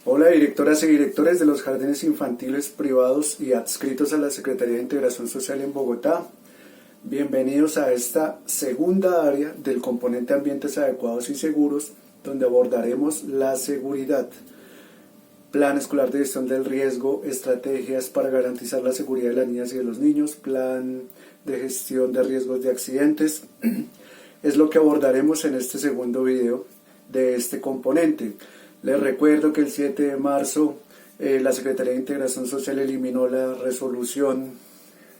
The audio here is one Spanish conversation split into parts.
Hola, directoras y directores de los jardines infantiles privados y adscritos a la Secretaría de Integración Social en Bogotá. Bienvenidos a esta segunda área del componente ambientes adecuados y seguros, donde abordaremos la seguridad, plan escolar de gestión del riesgo, estrategias para garantizar la seguridad de las niñas y de los niños, plan de gestión de riesgos de accidentes. Es lo que abordaremos en este segundo video de este componente. Les recuerdo que el 7 de marzo la Secretaría de Integración Social eliminó la resolución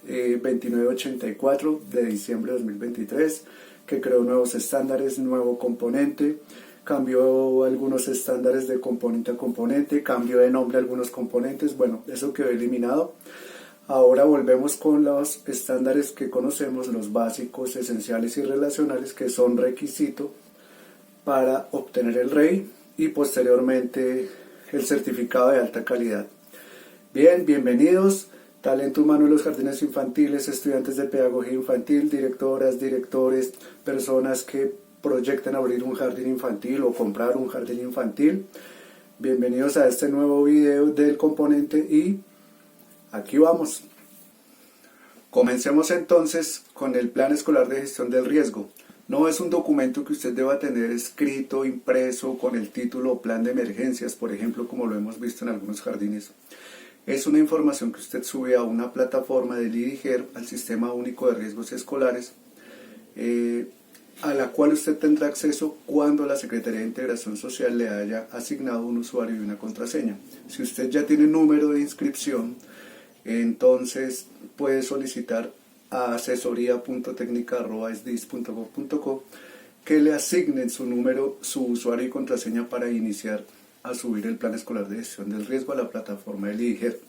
2984 de diciembre de 2023, que creó nuevos estándares, nuevo componente, cambió algunos estándares de componente a componente, cambió de nombre algunos componentes. Bueno, eso quedó eliminado. Ahora volvemos con los estándares que conocemos, los básicos, esenciales y relacionales, que son requisito para obtener el REI y posteriormente el certificado de alta calidad. Bien, bienvenidos, talento humano en los jardines infantiles, estudiantes de pedagogía infantil, directoras, directores, personas que proyectan abrir un jardín infantil o comprar un jardín infantil. Bienvenidos a este nuevo video del componente y aquí vamos. Comencemos entonces con el plan escolar de gestión del riesgo. No es un documento que usted deba tener escrito, impreso, con el título Plan de Emergencias, por ejemplo, como lo hemos visto en algunos jardines. Es una información que usted sube a una plataforma del IDIGER, al Sistema Único de Riesgos Escolares, a la cual usted tendrá acceso cuando la Secretaría de Integración Social le haya asignado un usuario y una contraseña. Si usted ya tiene número de inscripción, entonces puede solicitar a asesoría.tecnica@sdis.gov.co que le asignen su número, su usuario y contraseña para iniciar a subir el plan escolar de gestión del riesgo a la plataforma del IDIGER.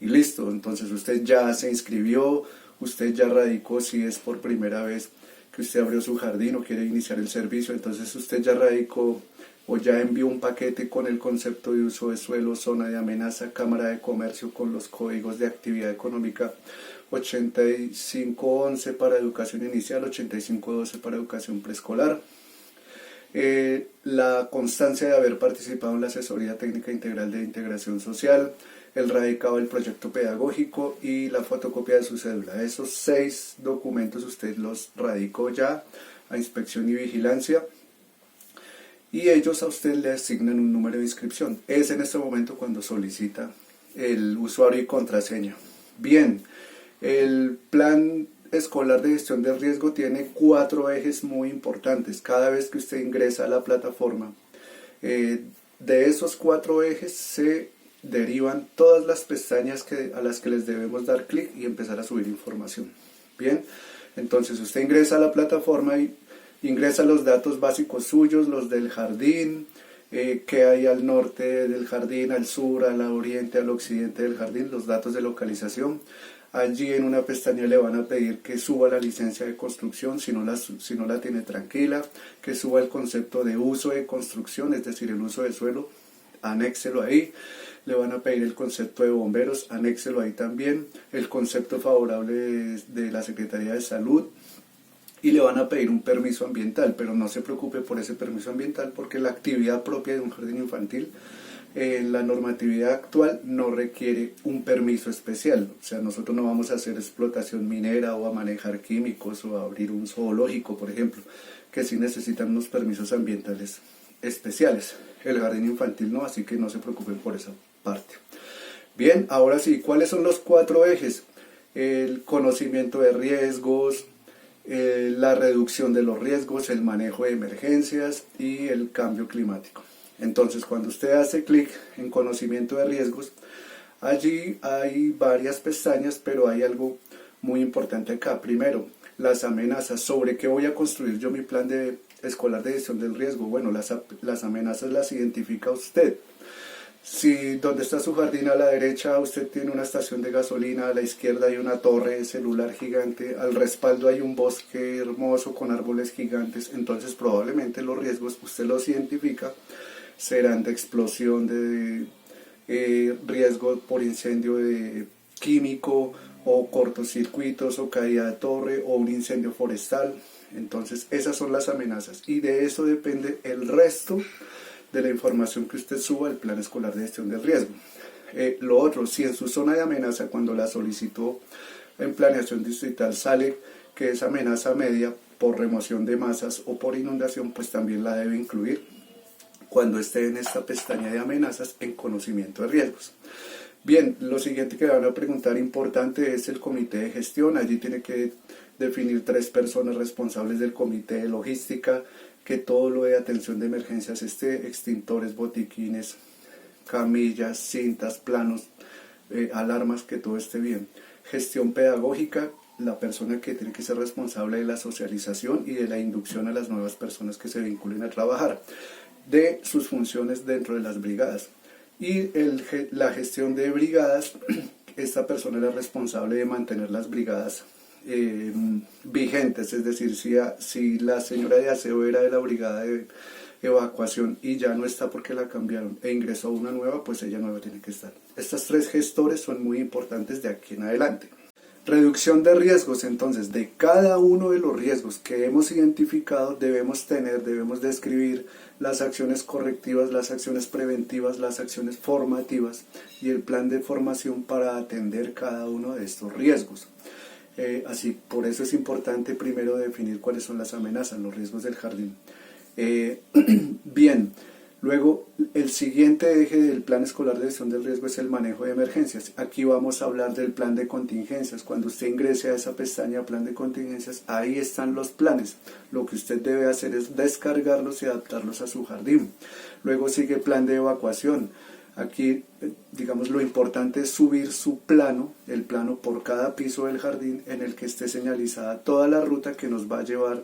Y listo, entonces usted ya se inscribió, usted ya radicó, si es por primera vez que usted abrió su jardín o quiere iniciar el servicio, entonces usted ya radicó o ya envió un paquete con el concepto de uso de suelo, zona de amenaza, cámara de comercio con los códigos de actividad económica 8511 para educación inicial, 8512 para educación preescolar. La constancia de haber participado en la asesoría técnica integral de integración social, el radicado del proyecto pedagógico y la fotocopia de su cédula. Esos 6 documentos usted los radicó ya a inspección y vigilancia y ellos a usted le asignan un número de inscripción. Es en este momento cuando solicita el usuario y contraseña. Bien, el plan escolar de gestión del riesgo tiene 4 ejes muy importantes. Cada vez que usted ingresa a la plataforma, de esos 4 ejes se derivan todas las pestañas a las que les debemos dar clic y empezar a subir información. Bien, entonces usted ingresa a la plataforma y ingresa los datos básicos suyos, los del jardín, que hay al norte del jardín, al sur, al oriente, al occidente del jardín, los datos de localización. Allí en una pestaña le van a pedir que suba la licencia de construcción, si no la tiene tranquila, que suba el concepto de uso de construcción, es decir, el uso de suelo, anéxelo ahí. Le van a pedir el concepto de bomberos, anéxelo ahí también, el concepto favorable de la Secretaría de Salud, y le van a pedir un permiso ambiental, pero no se preocupe por ese permiso ambiental porque la actividad propia de un jardín infantil, la normatividad actual no requiere un permiso especial. O sea, nosotros no vamos a hacer explotación minera o a manejar químicos o a abrir un zoológico, por ejemplo, que sí necesitan unos permisos ambientales especiales. El jardín infantil no, así que no se preocupen por esa parte. Bien, ahora sí, ¿cuáles son los 4 ejes? El conocimiento de riesgos, la reducción de los riesgos, el manejo de emergencias y el cambio climático. Entonces, cuando usted hace clic en conocimiento de riesgos, allí hay varias pestañas, pero hay algo muy importante acá. Primero, las amenazas. ¿Sobre qué voy a construir yo mi plan escolar de gestión del riesgo? Bueno, las amenazas las identifica usted. Si donde está su jardín a la derecha usted tiene una estación de gasolina, a la izquierda hay una torre de celular gigante, al respaldo hay un bosque hermoso con árboles gigantes, entonces probablemente los riesgos usted los identifica, serán de explosión, de riesgo por incendio de químico o cortocircuitos o caída de torre o un incendio forestal. Entonces esas son las amenazas y de eso depende el resto de la información que usted suba al plan escolar de gestión del riesgo. Lo otro, si en su zona de amenaza, cuando la solicitó en planeación distrital, sale que es amenaza media por remoción de masas o por inundación, pues también la debe incluir cuando esté en esta pestaña de amenazas en conocimiento de riesgos. Bien, lo siguiente que van a preguntar importante es el comité de gestión. Allí tiene que definir 3 personas responsables del comité de logística, que todo lo de atención de emergencias esté, extintores, botiquines, camillas, cintas, planos, alarmas, que todo esté bien. Gestión pedagógica, la persona que tiene que ser responsable de la socialización y de la inducción a las nuevas personas que se vinculen a trabajar, de sus funciones dentro de las brigadas. Y la gestión de brigadas, esta persona era responsable de mantener las brigadas vigentes, es decir, si la señora de aseo era de la brigada de evacuación y ya no está porque la cambiaron e ingresó una nueva, pues ella nueva tiene que estar. Estas 3 gestores son muy importantes de aquí en adelante. Reducción de riesgos, entonces, de cada uno de los riesgos que hemos identificado debemos describir las acciones correctivas, las acciones preventivas, las acciones formativas y el plan de formación para atender cada uno de estos riesgos. Así, por eso es importante primero definir cuáles son las amenazas, los riesgos del jardín. Bien, luego el siguiente eje del plan escolar de gestión del riesgo es el manejo de emergencias. Aquí vamos a hablar del plan de contingencias. Cuando usted ingrese a esa pestaña plan de contingencias, ahí están los planes. Lo que usted debe hacer es descargarlos y adaptarlos a su jardín. Luego sigue plan de evacuación. Aquí, digamos, lo importante es subir su plano, el plano por cada piso del jardín, en el que esté señalizada toda la ruta que nos va a llevar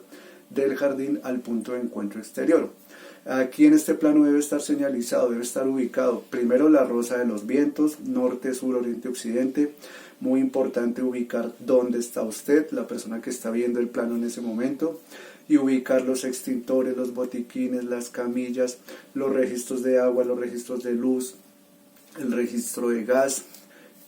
del jardín al punto de encuentro exterior. Aquí en este plano debe estar señalizado, debe estar ubicado primero la rosa de los vientos, norte, sur, oriente, occidente. Muy importante ubicar dónde está usted, la persona que está viendo el plano en ese momento, y ubicar los extintores, los botiquines, las camillas, los registros de agua, los registros de luz, el registro de gas.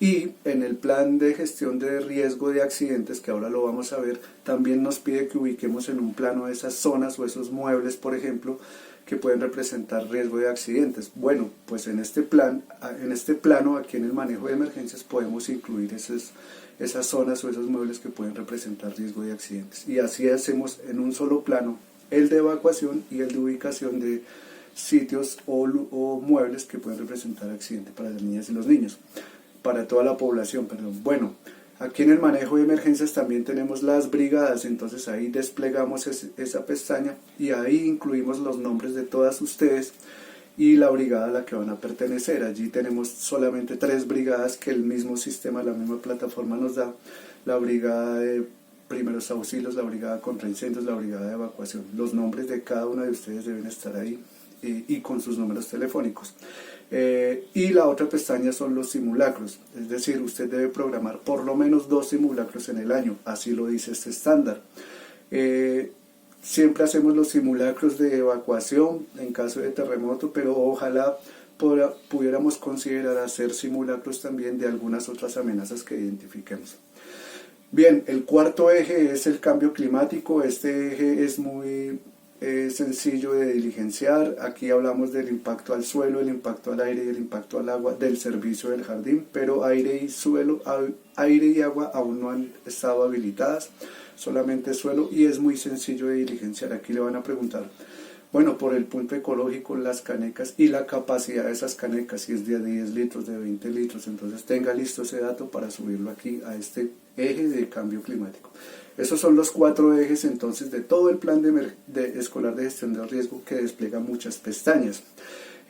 Y en el plan de gestión de riesgo de accidentes, que ahora lo vamos a ver, también nos pide que ubiquemos en un plano esas zonas o esos muebles, por ejemplo, que pueden representar riesgo de accidentes. Bueno, pues en este plano, aquí en el manejo de emergencias, podemos incluir esas zonas o esos muebles que pueden representar riesgo de accidentes. Y así hacemos en un solo plano el de evacuación y el de ubicación de sitios o muebles que pueden representar accidentes para las niñas y los niños. Para toda la población, perdón. Bueno, aquí en el manejo de emergencias también tenemos las brigadas, entonces ahí desplegamos esa pestaña y ahí incluimos los nombres de todas ustedes y la brigada a la que van a pertenecer. Allí tenemos solamente 3 brigadas que el mismo sistema, la misma plataforma nos da: la brigada de primeros auxilios, la brigada contra incendios, la brigada de evacuación. Los nombres de cada una de ustedes deben estar ahí y con sus números telefónicos. Y la otra pestaña son los simulacros, es decir, usted debe programar por lo menos 2 simulacros en el año, así lo dice este estándar. Siempre hacemos los simulacros de evacuación en caso de terremoto, pero ojalá pudiéramos considerar hacer simulacros también de algunas otras amenazas que identifiquemos. Bien, el cuarto eje es el cambio climático. Este eje es muy sencillo de diligenciar. Aquí hablamos del impacto al suelo, el impacto al aire y el impacto al agua del servicio del jardín, pero aire y agua aún no han estado habilitadas, solamente suelo, y es muy sencillo de diligenciar. Aquí le van a preguntar, bueno, por el punto ecológico, las canecas y la capacidad de esas canecas, si es de 10 litros, de 20 litros, entonces tenga listo ese dato para subirlo aquí a este eje de cambio climático. Esos son los 4 ejes entonces de todo el plan escolar de gestión del riesgo, que despliega muchas pestañas.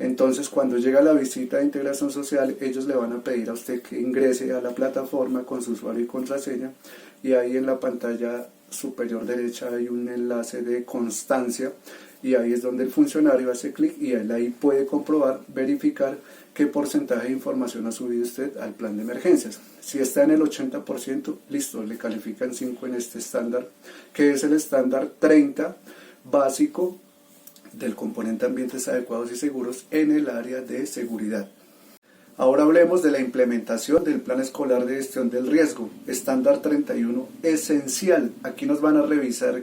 Entonces, cuando llega la visita de integración social, ellos le van a pedir a usted que ingrese a la plataforma con su usuario y contraseña, y ahí en la pantalla superior derecha hay un enlace de constancia, y ahí es donde el funcionario hace clic y él ahí puede comprobar, verificar qué porcentaje de información ha subido usted al plan de emergencias. Si está en el 80%, listo, le califican 5 en este estándar, que es el estándar 30 básico del componente ambientes adecuados y seguros en el área de seguridad. Ahora hablemos de la implementación del plan escolar de gestión del riesgo, estándar 31 esencial. Aquí nos van a revisar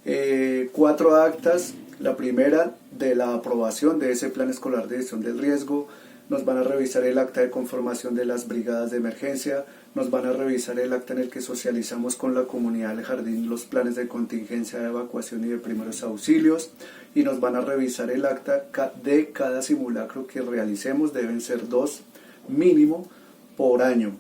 4 actas, La primera, de la aprobación de ese plan escolar de gestión del riesgo. Nos van a revisar el acta de conformación de las brigadas de emergencia, nos van a revisar el acta en el que socializamos con la comunidad del jardín los planes de contingencia, de evacuación y de primeros auxilios, y nos van a revisar el acta de cada simulacro que realicemos, deben ser 2 mínimo por año.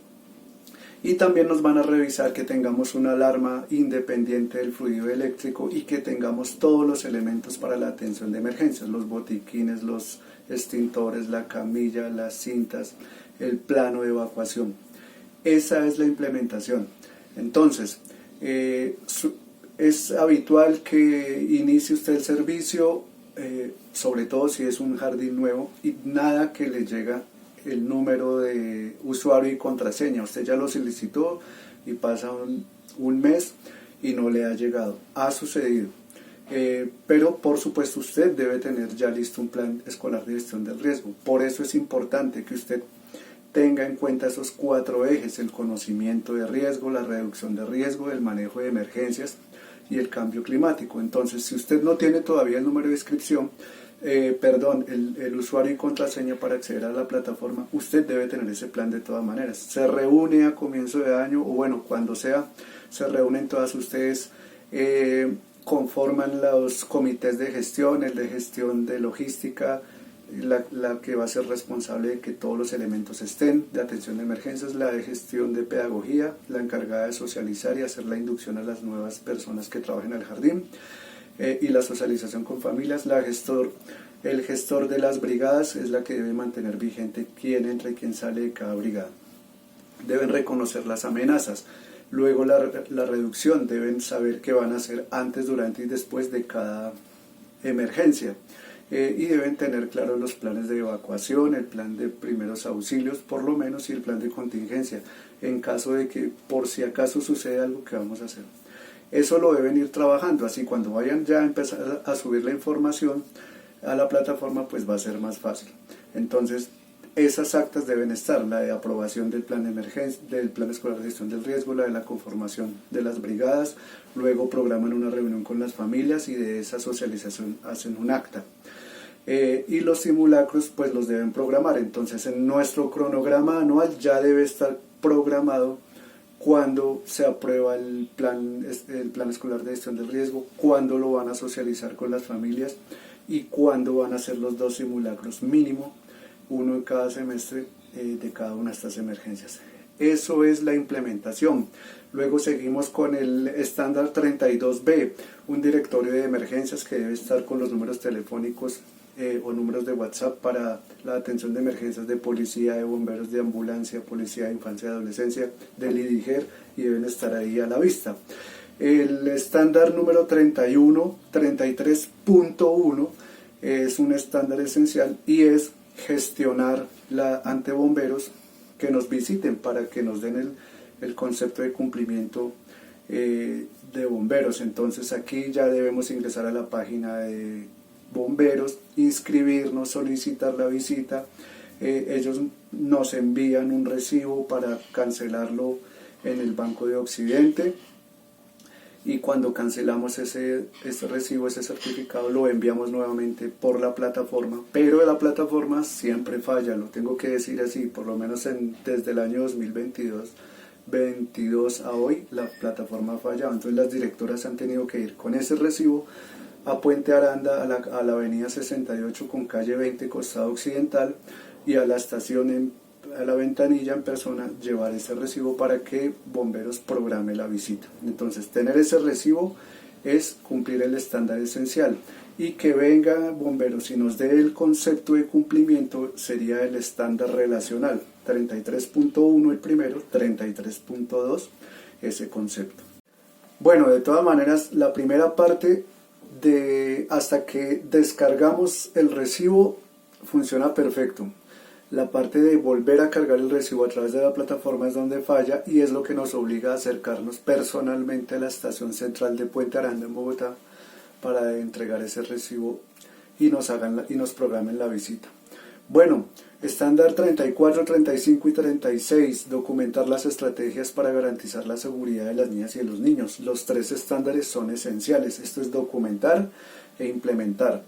Y también nos van a revisar que tengamos una alarma independiente del fluido eléctrico y que tengamos todos los elementos para la atención de emergencias, los botiquines, los extintores, la camilla, las cintas, el plano de evacuación. Esa es la implementación. Entonces, es habitual que inicie usted el servicio, sobre todo si es un jardín nuevo, y nada que le llega el número de usuario y contraseña. Usted ya lo solicitó y pasa un mes y no le ha llegado. Ha sucedido. Pero por supuesto usted debe tener ya listo un plan escolar de gestión del riesgo. Por eso es importante que usted tenga en cuenta esos 4 ejes: el conocimiento de riesgo, la reducción de riesgo, el manejo de emergencias y el cambio climático. Entonces, si usted no tiene todavía el número de inscripción, el usuario y contraseña para acceder a la plataforma, usted debe tener ese plan de todas maneras. Se reúne a comienzo de año, o bueno, cuando sea, se reúnen todas ustedes, conforman los comités de gestión, el de gestión de logística, la que va a ser responsable de que todos los elementos estén, de atención de emergencias, la de gestión de pedagogía, la encargada de socializar y hacer la inducción a las nuevas personas que trabajen al jardín, y la socialización con familias. El gestor de las brigadas es la que debe mantener vigente quién entra y quién sale de cada brigada. Deben reconocer las amenazas. Luego la reducción, deben saber qué van a hacer antes, durante y después de cada emergencia. Y deben tener claros los planes de evacuación, el plan de primeros auxilios por lo menos, y el plan de contingencia, en caso de que por si acaso sucede algo, que vamos a hacer. Eso lo deben ir trabajando, así cuando vayan ya a empezar a subir la información a la plataforma, pues va a ser más fácil. Entonces, esas actas deben estar: la de aprobación del plan de emergencia, del plan escolar de gestión del riesgo, la de la conformación de las brigadas. Luego programan una reunión con las familias y de esa socialización hacen un acta. Y los simulacros pues los deben programar. Entonces, en nuestro cronograma anual ya debe estar programado cuándo se aprueba el plan escolar de gestión del riesgo, cuándo lo van a socializar con las familias y cuándo van a hacer los 2 simulacros mínimo, uno en cada semestre, de cada una de estas emergencias. Eso es la implementación. Luego seguimos con el estándar 32B, un directorio de emergencias que debe estar con los números telefónicos o números de WhatsApp para la atención de emergencias de policía, de bomberos, de ambulancia, policía de infancia y adolescencia, del IDIGER, y deben estar ahí a la vista. El estándar número 33.1 es un estándar esencial y es gestionar ante bomberos que nos visiten para que nos den el concepto de cumplimiento de bomberos. Entonces aquí ya debemos ingresar a la página de bomberos, inscribirnos, solicitar la visita. Ellos nos envían un recibo para cancelarlo en el Banco de Occidente, y cuando cancelamos ese recibo, ese certificado, lo enviamos nuevamente por la plataforma, pero la plataforma siempre falla, lo tengo que decir así, por lo menos desde el año 2022 a hoy la plataforma ha fallado. Entonces las directoras han tenido que ir con ese recibo a Puente Aranda, a la avenida 68 con calle 20, costado occidental, y a la estación a la ventanilla en persona, llevar ese recibo para que bomberos programe la visita. Entonces, tener ese recibo es cumplir el estándar esencial, y que venga bomberos y nos dé el concepto de cumplimiento sería el estándar relacional 33.1 el primero, 33.2 ese concepto. Bueno, de todas maneras, la primera parte hasta que descargamos el recibo funciona perfecto. La parte de volver a cargar el recibo a través de la plataforma es donde falla, y es lo que nos obliga a acercarnos personalmente a la estación central de Puente Aranda en Bogotá para entregar ese recibo y nos programen la visita. Bueno, estándar 34, 35 y 36, documentar las estrategias para garantizar la seguridad de las niñas y de los niños. Los 3 estándares son esenciales. Esto es documentar e implementar.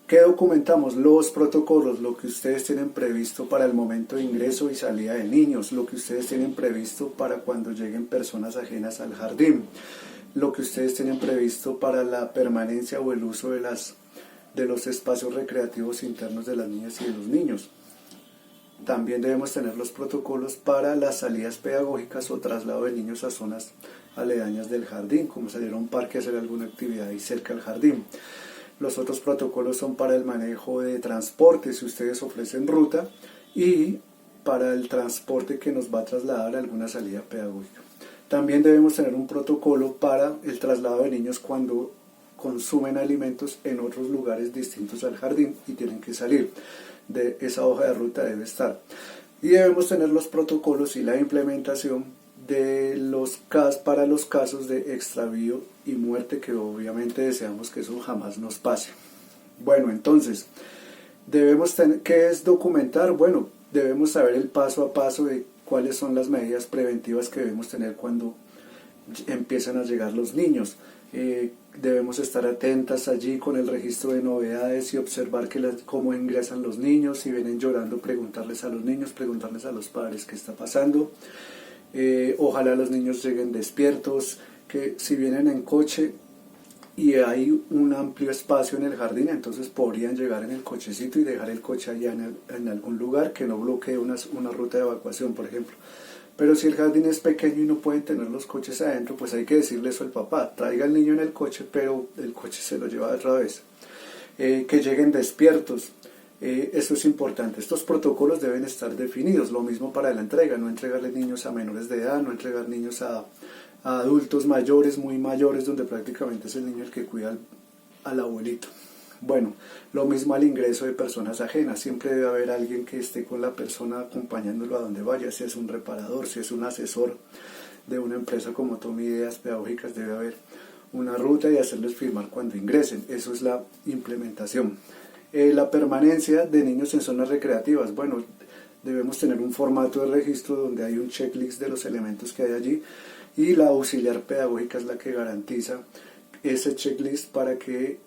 ¿Qué documentamos? Los protocolos, lo que ustedes tienen previsto para el momento de ingreso y salida de niños, lo que ustedes tienen previsto para cuando lleguen personas ajenas al jardín, lo que ustedes tienen previsto para la permanencia o el uso de los espacios recreativos internos de las niñas y de los niños. También debemos tener los protocolos para las salidas pedagógicas o traslado de niños a zonas aledañas del jardín, como salir a un parque a hacer alguna actividad ahí cerca del jardín. Los otros protocolos son para el manejo de transporte, si ustedes ofrecen ruta, y para el transporte que nos va a trasladar a alguna salida pedagógica. También debemos tener un protocolo para el traslado de niños cuando consumen alimentos en otros lugares distintos al jardín y tienen que salir. De esa hoja de ruta debe estar. Y debemos tener los protocolos y la implementación de para los casos de extravío y muerte, que obviamente deseamos que eso jamás nos pase. Bueno, entonces, ¿qué es documentar? Bueno, debemos saber el paso a paso de cuáles son las medidas preventivas que debemos tener cuando empiezan a llegar los niños. Debemos estar atentas allí con el registro de novedades y observar cómo ingresan los niños. Si vienen llorando, preguntarles a los niños, preguntarles a los padres qué está pasando. Ojalá los niños lleguen despiertos, que si vienen en coche y hay un amplio espacio en el jardín, entonces podrían llegar en el cochecito y dejar el coche allá en algún lugar que no bloquee una ruta de evacuación, por ejemplo. Pero si el jardín es pequeño y no pueden tener los coches adentro, pues hay que decirle eso al papá: traiga al niño en el coche, pero el coche se lo lleva otra vez. Que lleguen despiertos. Eso es importante. Estos protocolos deben estar definidos. Lo mismo para la entrega: no entregarle niños a menores de edad, no entregar niños a adultos mayores, muy mayores, donde prácticamente es el niño el que cuida al abuelito. Bueno, lo mismo al ingreso de personas ajenas. Siempre debe haber alguien que esté con la persona acompañándolo a donde vaya, si es un reparador, si es un asesor de una empresa como Tome Ideas Pedagógicas, debe haber una ruta y hacerles firmar cuando ingresen. Eso es la implementación. La permanencia de niños en zonas recreativas. Bueno, debemos tener un formato de registro donde hay un checklist de los elementos que hay allí, y la auxiliar pedagógica es la que garantiza ese checklist para que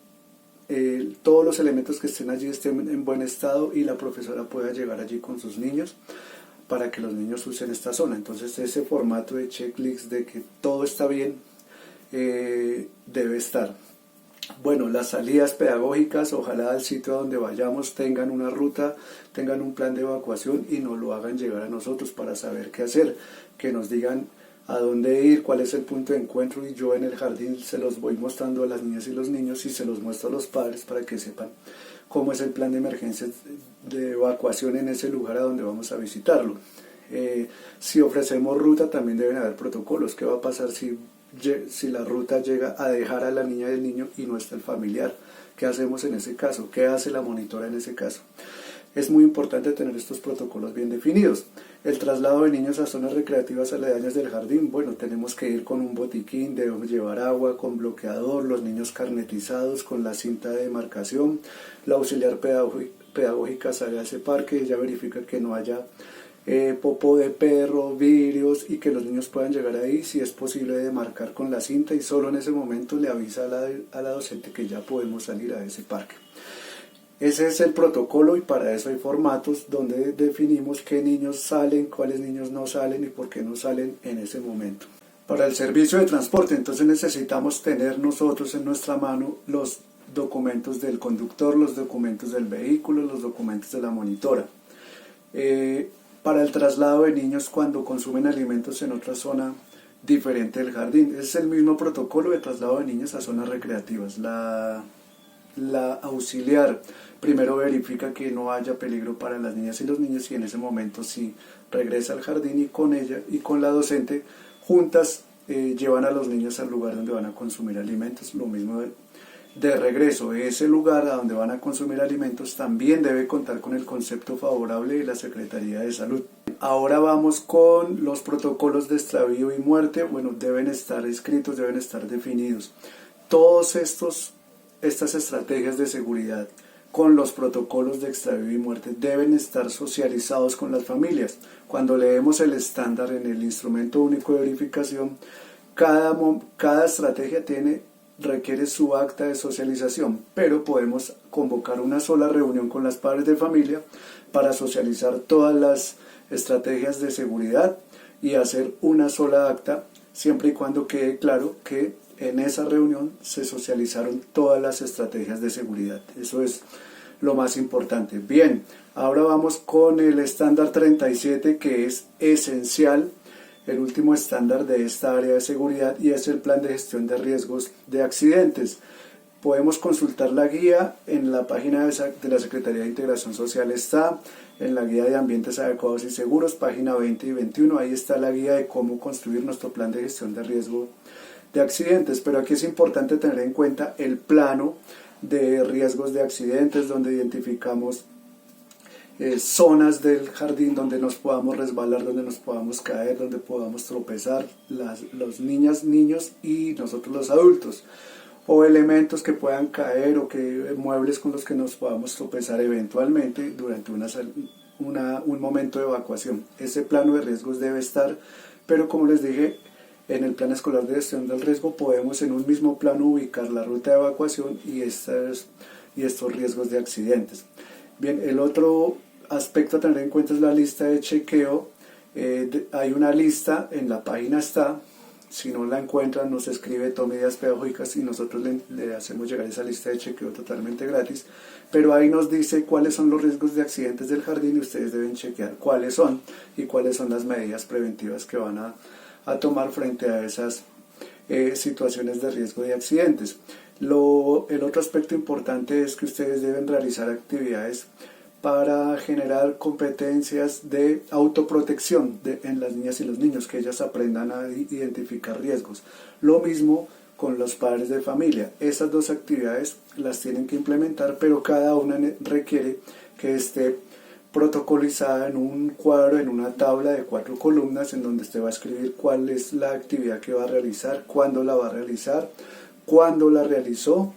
todos los elementos que estén allí estén en buen estado y la profesora pueda llegar allí con sus niños para que los niños usen esta zona. Entonces ese formato de checklist de que todo está bien debe estar. Bueno, las salidas pedagógicas, ojalá al sitio a donde vayamos tengan una ruta, tengan un plan de evacuación y nos lo hagan llegar a nosotros para saber qué hacer, que nos digan a dónde ir, cuál es el punto de encuentro, y yo en el jardín se los voy mostrando a las niñas y los niños y se los muestro a los padres para que sepan cómo es el plan de emergencia de evacuación en ese lugar a donde vamos a visitarlo. Si ofrecemos ruta, también deben haber protocolos. ¿Qué va a pasar si la ruta llega a dejar a la niña y el niño y no está el familiar? ¿Qué hacemos en ese caso? ¿Qué hace la monitora en ese caso? Es muy importante tener estos protocolos bien definidos. El traslado de niños a zonas recreativas aledañas del jardín. Bueno, tenemos que ir con un botiquín, debemos llevar agua, con bloqueador, los niños carnetizados, con la cinta de demarcación. La auxiliar pedagógica sale a ese parque, ella verifica que no haya popó de perro, vidrios, y que los niños puedan llegar ahí, si es posible demarcar con la cinta, y solo en ese momento le avisa a la docente que ya podemos salir a ese parque. Ese es el protocolo, y para eso hay formatos donde definimos qué niños salen, cuáles niños no salen y por qué no salen en ese momento. Para el servicio de transporte, entonces necesitamos tener nosotros en nuestra mano los documentos del conductor, los documentos del vehículo, los documentos de la monitora. Para el traslado de niños cuando consumen alimentos en otra zona diferente del jardín, es el mismo protocolo de traslado de niños a zonas recreativas. La auxiliar primero verifica que no haya peligro para las niñas y los niños, y en ese momento sí regresa al jardín, y con ella y con la docente juntas llevan a los niños al lugar donde van a consumir alimentos. Lo mismo de regreso, ese lugar a donde van a consumir alimentos también debe contar con el concepto favorable de la Secretaría de Salud. Ahora vamos con los protocolos de extravío y muerte. Bueno, deben estar escritos, deben estar definidos. Todas estas estrategias de seguridad con los protocolos de extravío y muerte deben estar socializados con las familias. Cuando leemos el estándar en el instrumento único de verificación, cada estrategia tiene requiere su acta de socialización, pero podemos convocar una sola reunión con los padres de familia para socializar todas las estrategias de seguridad y hacer una sola acta, siempre y cuando quede claro que en esa reunión se socializaron todas las estrategias de seguridad. Eso es lo más importante. Bien, ahora vamos con el estándar 37, que es esencial, el último estándar de esta área de seguridad, y es el plan de gestión de riesgos de accidentes. Podemos consultar la guía en la página de la Secretaría de Integración Social, está en la guía de ambientes adecuados y seguros, página 20 y 21, ahí está la guía de cómo construir nuestro plan de gestión de riesgo de accidentes. Pero aquí es importante tener en cuenta el plano de riesgos de accidentes, donde identificamos zonas del jardín donde nos podamos resbalar, donde nos podamos caer, donde podamos tropezar, los niñas, niños y nosotros los adultos, o elementos que puedan caer o que muebles con los que nos podamos tropezar eventualmente durante un momento de evacuación. Ese plano de riesgos debe estar, pero como les dije, en el plan escolar de gestión del riesgo podemos en un mismo plano ubicar la ruta de evacuación y estos riesgos de accidentes. Bien, el otro aspecto a tener en cuenta es la lista de chequeo. Hay una lista, en la página está. Si no la encuentran, nos escribe, tome ideas pedagógicas y nosotros le hacemos llegar esa lista de chequeo totalmente gratis. Pero ahí nos dice cuáles son los riesgos de accidentes del jardín y ustedes deben chequear cuáles son y cuáles son las medidas preventivas que van a tomar frente a esas situaciones de riesgo de accidentes. El otro aspecto importante es que ustedes deben realizar actividades para generar competencias de autoprotección en las niñas y los niños, que ellas aprendan a identificar riesgos. Lo mismo con los padres de familia. Esas dos actividades las tienen que implementar, pero cada una requiere que esté protocolizada en un cuadro, en una tabla de 4 columnas, en donde usted va a escribir cuál es la actividad que va a realizar, cuándo la va a realizar, cuándo la realizó,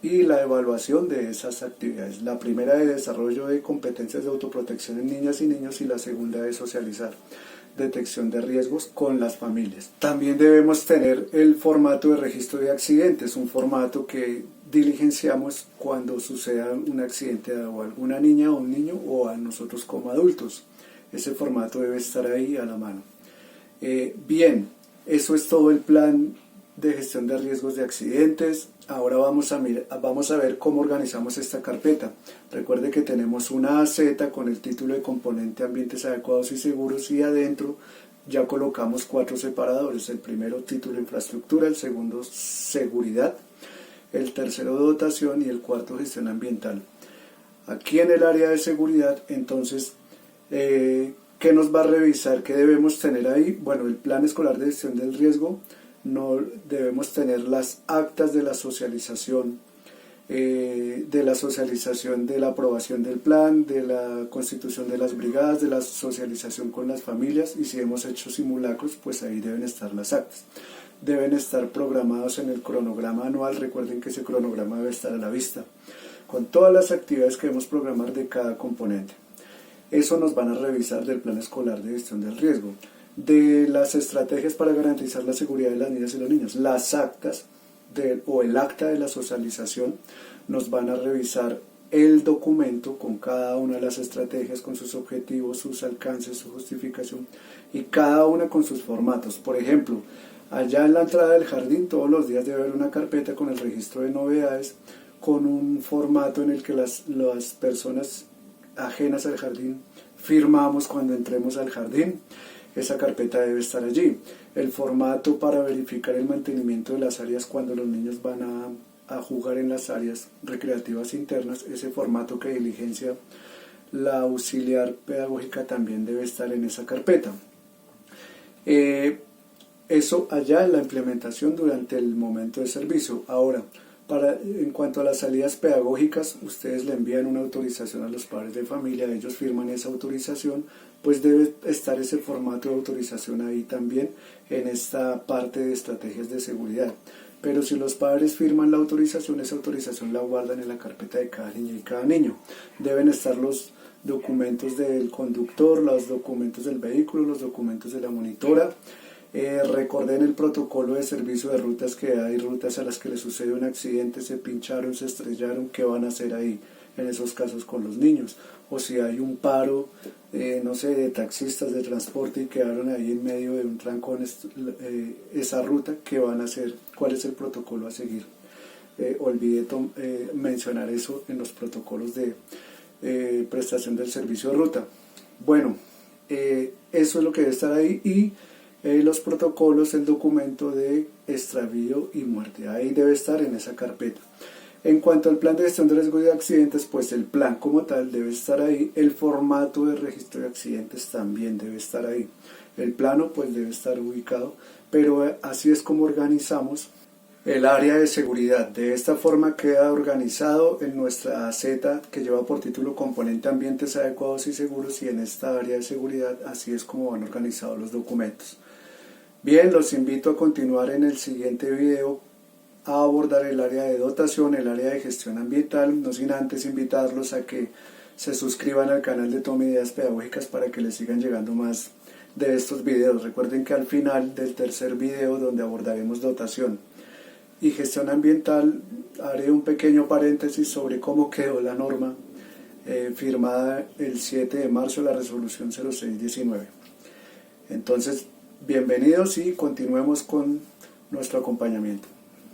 y la evaluación de esas actividades. La primera de desarrollo de competencias de autoprotección en niñas y niños, y la segunda de socializar detección de riesgos con las familias. También debemos tener el formato de registro de accidentes, un formato que diligenciamos cuando suceda un accidente a alguna niña o un niño o a nosotros como adultos. Ese formato debe estar ahí a la mano. Bien, eso es todo el plan de gestión de riesgos de accidentes. Ahora vamos a ver cómo organizamos esta carpeta. Recuerde que tenemos una AZ con el título de componente ambientes adecuados y seguros, y adentro ya colocamos 4 separadores. El primero, título infraestructura; el segundo, seguridad; el tercero, dotación; y el cuarto, gestión ambiental. Aquí en el área de seguridad, entonces, ¿qué nos va a revisar? ¿Qué debemos tener ahí? Bueno, el plan escolar de gestión del riesgo. No debemos tener las actas de la socialización, de la aprobación del plan, de la constitución de las brigadas, de la socialización con las familias, y si hemos hecho simulacros, pues ahí deben estar las actas. Deben estar programados en el cronograma anual. Recuerden que ese cronograma debe estar a la vista, con todas las actividades que debemos programar de cada componente. Eso nos van a revisar del plan escolar de gestión del riesgo. De las estrategias para garantizar la seguridad de las niñas y los niños, las actas o el acta de la socialización, nos van a revisar el documento con cada una de las estrategias, con sus objetivos, sus alcances, su justificación, y cada una con sus formatos. Por ejemplo, allá en la entrada del jardín todos los días debe haber una carpeta con el registro de novedades, con un formato en el que las personas ajenas al jardín firmamos cuando entremos al jardín. Esa carpeta debe estar allí. El formato para verificar el mantenimiento de las áreas cuando los niños van a jugar en las áreas recreativas internas, ese formato que diligencia la auxiliar pedagógica, también debe estar en esa carpeta. Eso allá en la implementación durante el momento de servicio. Ahora, en cuanto a las salidas pedagógicas, ustedes le envían una autorización a los padres de familia, ellos firman esa autorización, pues debe estar ese formato de autorización ahí también en esta parte de estrategias de seguridad. Pero si los padres firman la autorización, esa autorización la guardan en la carpeta de cada niña y cada niño. Deben estar los documentos del conductor, los documentos del vehículo, los documentos de la monitora, Recorden el protocolo de servicio de rutas, que hay rutas a las que les sucede un accidente, se pincharon, se estrellaron, ¿qué van a hacer ahí en esos casos con los niños? O si hay un paro, no sé, de taxistas de transporte y quedaron ahí en medio de un trancón esa ruta, ¿qué van a hacer? ¿Cuál es el protocolo a seguir? Olvidé mencionar eso en los protocolos de prestación del servicio de ruta. Bueno, eso es lo que debe estar ahí, y los protocolos, el documento de extravío y muerte, ahí debe estar en esa carpeta. En cuanto al plan de gestión de riesgo de accidentes, pues el plan como tal debe estar ahí, el formato de registro de accidentes también debe estar ahí, el plano pues debe estar ubicado, pero así es como organizamos el área de seguridad. De esta forma queda organizado en nuestra AZ, que lleva por título Componente Ambientes Adecuados y Seguros, y en esta área de seguridad así es como van organizados los documentos. Bien, los invito a continuar en el siguiente video a abordar el área de dotación, el área de gestión ambiental, no sin antes invitarlos a que se suscriban al canal de Tome Ideas Pedagógicas para que les sigan llegando más de estos videos. Recuerden que al final del tercer video, donde abordaremos dotación y gestión ambiental, haré un pequeño paréntesis sobre cómo quedó la norma firmada el 7 de marzo, la resolución 0619. Entonces, bienvenidos y continuemos con nuestro acompañamiento.